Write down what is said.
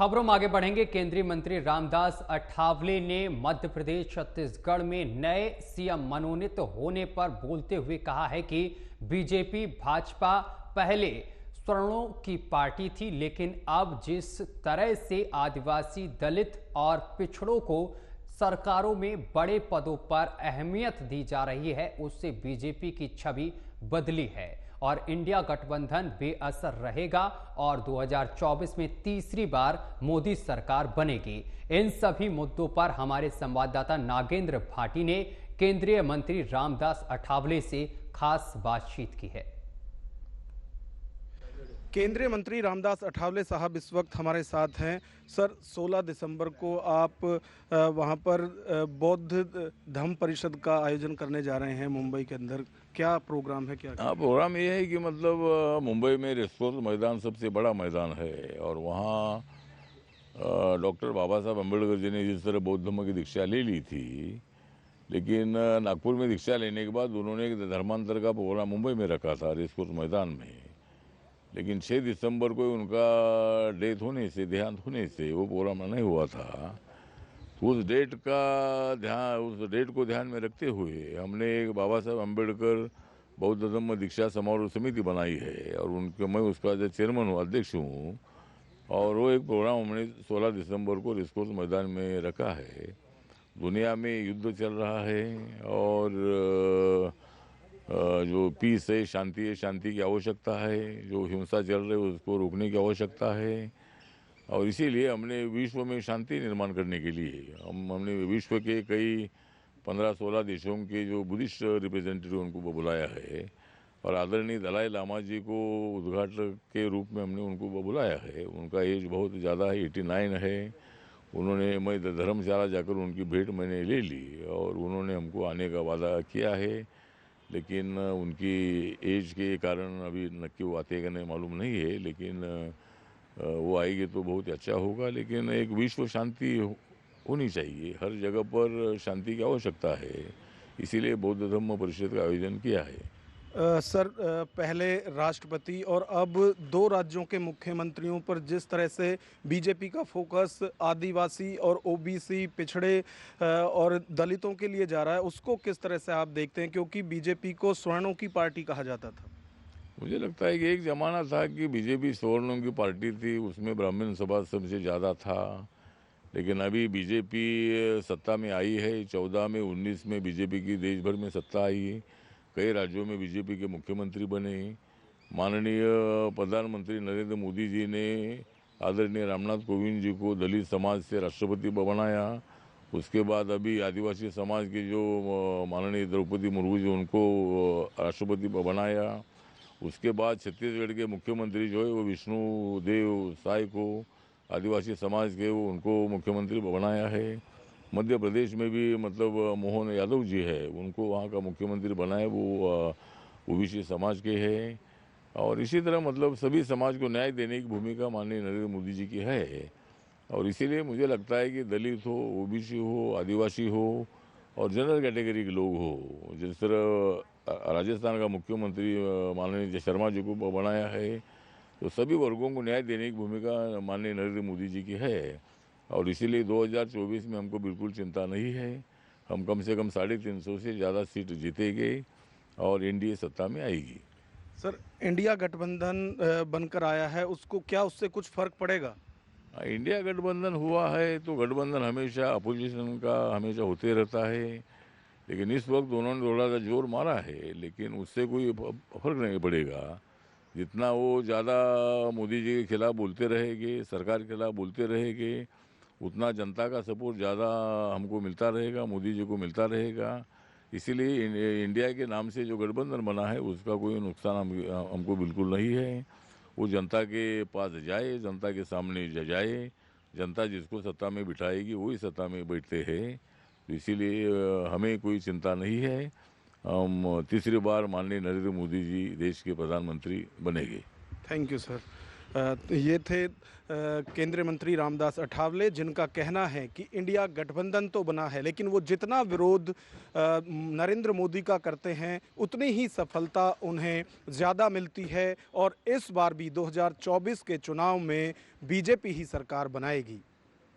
खबरों में आगे बढ़ेंगे। केंद्रीय मंत्री रामदास अठावले ने मध्य प्रदेश छत्तीसगढ़ में नए सीएम मनोनीत होने पर बोलते हुए कहा है कि बीजेपी भाजपा पहले स्वर्णों की पार्टी थी, लेकिन अब जिस तरह से आदिवासी, दलित और पिछड़ों को सरकारों में बड़े पदों पर अहमियत दी जा रही है, उससे बीजेपी की छवि बदली है और इंडिया गठबंधन बेअसर रहेगा और 2024 में तीसरी बार मोदी सरकार बनेगी। इन सभी मुद्दों पर हमारे संवाददाता नागेंद्र भाटी ने केंद्रीय मंत्री रामदास अठावले से खास बातचीत की है। केंद्रीय मंत्री रामदास अठावले साहब इस वक्त हमारे साथ हैं। सर, 16 दिसंबर को आप वहां पर बौद्ध धम्म परिषद का आयोजन करने जा रहे हैं मुंबई के अंदर। क्या प्रोग्राम है? क्या प्रोग्राम ये है कि मतलब मुंबई में रेसकोर्स मैदान सबसे बड़ा मैदान है और वहाँ डॉक्टर बाबा साहब अम्बेडकर जी ने जिस तरह बौद्ध धर्म की दीक्षा ले ली थी, लेकिन नागपुर में दीक्षा लेने के बाद उन्होंने एक धर्मांतर का प्रोग्राम मुंबई में रखा था रेसकोर्स मैदान में, लेकिन 6 दिसंबर को उनका डेथ होने से, देहांत होने से वो प्रोग्राम नहीं हुआ था। तो उस डेट को ध्यान में रखते हुए हमने एक बाबा साहब अम्बेडकर बौद्ध धम्म दीक्षा समारोह समिति बनाई है और उनके मैं उसका जो चेयरमैन हूँ, अध्यक्ष हूँ, और वो एक प्रोग्राम हमने 16 दिसंबर को रेसकोर्स मैदान में रखा है। दुनिया में युद्ध चल रहा है और जो पीस है, शांति की आवश्यकता है। जो हिंसा चल रही है उसको रोकने की आवश्यकता है और इसीलिए हमने विश्व में शांति निर्माण करने के लिए हमने विश्व के कई 15-16 देशों के जो बुद्धिस्ट रिप्रेजेंटेटिव उनको बुलाया है और आदरणीय दलाई लामा जी को उद्घाटक के रूप में हमने उनको बुलाया है। उनका एज बहुत ज़्यादा है, 89 है। उन्होंने, मैं धर्मशाला जाकर उनकी भेंट मैंने ले ली और उन्होंने हमको आने का वादा किया है, लेकिन उनकी एज के कारण अभी नक्की वो आते का नहीं मालूम नहीं है, लेकिन वो आएगी तो बहुत अच्छा होगा। लेकिन एक विश्व शांति होनी चाहिए, हर जगह पर शांति की आवश्यकता है, इसीलिए बौद्ध धम्म परिषद का आयोजन किया है। सर, पहले राष्ट्रपति और अब 2 राज्यों के मुख्यमंत्रियों पर जिस तरह से बीजेपी का फोकस आदिवासी और ओबीसी, पिछड़े और दलितों के लिए जा रहा है, उसको किस तरह से आप देखते हैं? क्योंकि बीजेपी को स्वर्णों की पार्टी कहा जाता था। मुझे लगता है कि एक ज़माना था कि बीजेपी स्वर्णों की पार्टी थी, उसमें ब्राह्मण सभा सबसे ज़्यादा था, लेकिन अभी बीजेपी सत्ता में आई है। 14 में, 19 में बीजेपी की देश भर में सत्ता आई, कई राज्यों में बीजेपी के मुख्यमंत्री बने। माननीय प्रधानमंत्री नरेंद्र मोदी जी ने आदरणीय रामनाथ कोविंद जी को दलित समाज से राष्ट्रपति बनाया। उसके बाद अभी आदिवासी समाज के जो माननीय द्रौपदी मुर्मू जी, उनको राष्ट्रपति बनाया। उसके बाद छत्तीसगढ़ के मुख्यमंत्री जो है वो विष्णु देव साय को, आदिवासी समाज के, वो उनको मुख्यमंत्री बनाया है। मध्य प्रदेश में भी मतलब मोहन यादव जी है, उनको वहाँ का मुख्यमंत्री बनाया, वो ओबीसी समाज के हैं। और इसी तरह मतलब सभी समाज को न्याय देने की भूमिका माननीय नरेंद्र मोदी जी की है और इसीलिए मुझे लगता है कि दलित हो, ओबीसी हो, आदिवासी हो और जनरल कैटेगरी के लोग हो, जिस तरह राजस्थान का मुख्यमंत्री माननीय शर्मा जी को बनाया है, तो सभी वर्गों को न्याय देने की भूमिका माननीय नरेंद्र मोदी जी की है और इसीलिए 2024 में हमको बिल्कुल चिंता नहीं है। हम कम से कम 350 से ज़्यादा सीट जीतेंगे और एनडीए सत्ता में आएगी। सर, इंडिया गठबंधन बनकर आया है, उसको क्या उससे कुछ फर्क पड़ेगा? इंडिया गठबंधन हुआ है तो गठबंधन हमेशा अपोजिशन का हमेशा होते रहता है, लेकिन इस वक्त उन्होंने थोड़ा सा जोर मारा है, लेकिन उससे कोई फर्क नहीं पड़ेगा। जितना वो ज़्यादा मोदी जी के खिलाफ बोलते रहेंगे, सरकार के खिलाफ बोलते रहेंगे, उतना जनता का सपोर्ट ज़्यादा हमको मिलता रहेगा, मोदी जी को मिलता रहेगा। इसीलिए इंडिया के नाम से जो गठबंधन बना है उसका कोई नुकसान हमको बिल्कुल नहीं है। वो जनता के पास जाए, जनता के सामने जाए, जनता जिसको सत्ता में बिठाएगी वही सत्ता में बैठते हैं, तो इसीलिए हमें कोई चिंता नहीं है। हम तीसरी बार माननीय नरेंद्र मोदी जी देश के प्रधानमंत्री बनेंगे। Thank you sir. ये थे केंद्रीय मंत्री रामदास अठावले, जिनका कहना है कि इंडिया गठबंधन तो बना है, लेकिन वो जितना विरोध नरेंद्र मोदी का करते हैं उतनी ही सफलता उन्हें ज़्यादा मिलती है और इस बार भी 2024 के चुनाव में बीजेपी ही सरकार बनाएगी।